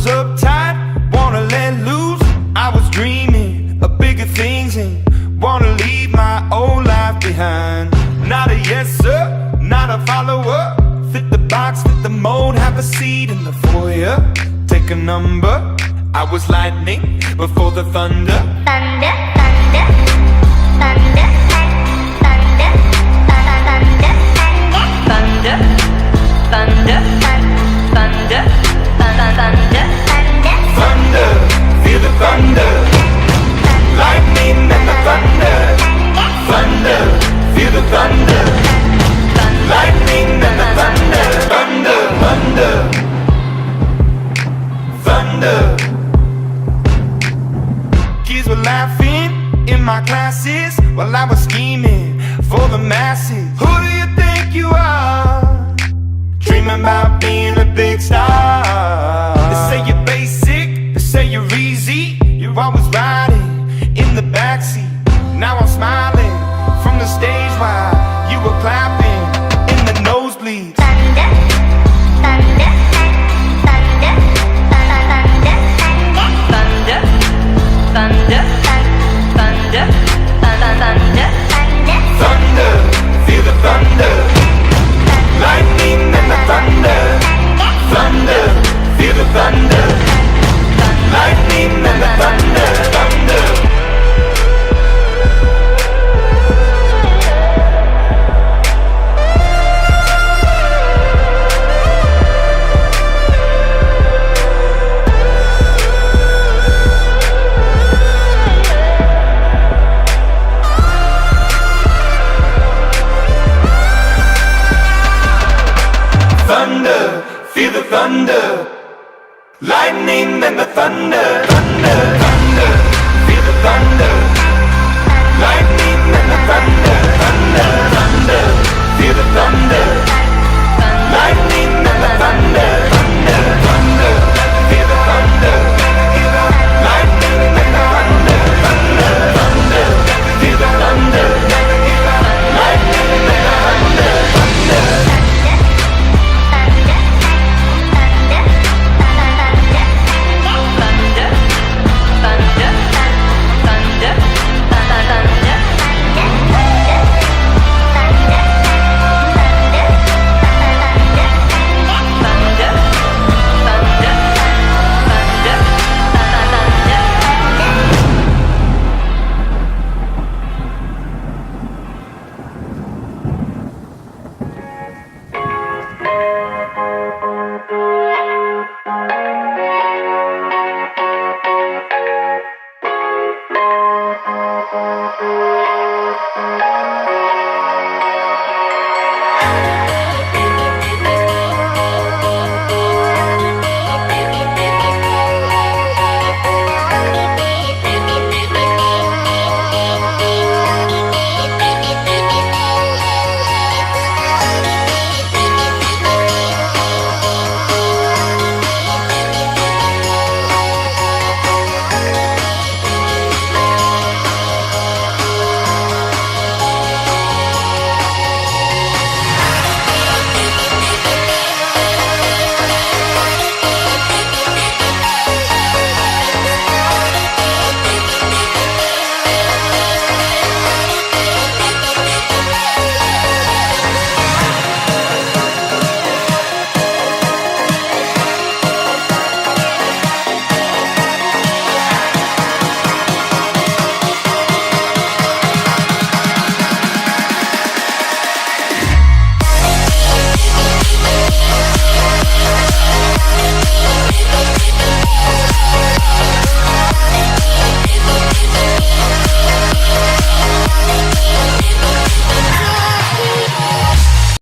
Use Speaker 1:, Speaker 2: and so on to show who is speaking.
Speaker 1: uptight, wanna let loose. I was dreaming of bigger things and wanna leave my old life behind. Not a yes sir, not a follower. Fit the box, fit the mold, have a seat in the foyer. Take a number. I was lightning before the thunder.
Speaker 2: Thunder, thunder, thunder, thunder, thunder, thunder, thunder, thunder, thunder,
Speaker 1: Thunder, feel the thunder. Lightning and the thunder. Thunder, feel the thunder. Lightning and the thunder. Thunder, thunder, thunder. Kids were laughing in my classes while I was scheming for the masses. Who do you think you are? Dreaming about being a big star. They say you're basic, they say you're easy. You're always riding in the backseat. Now I'm smiling from the stage while you were clapping.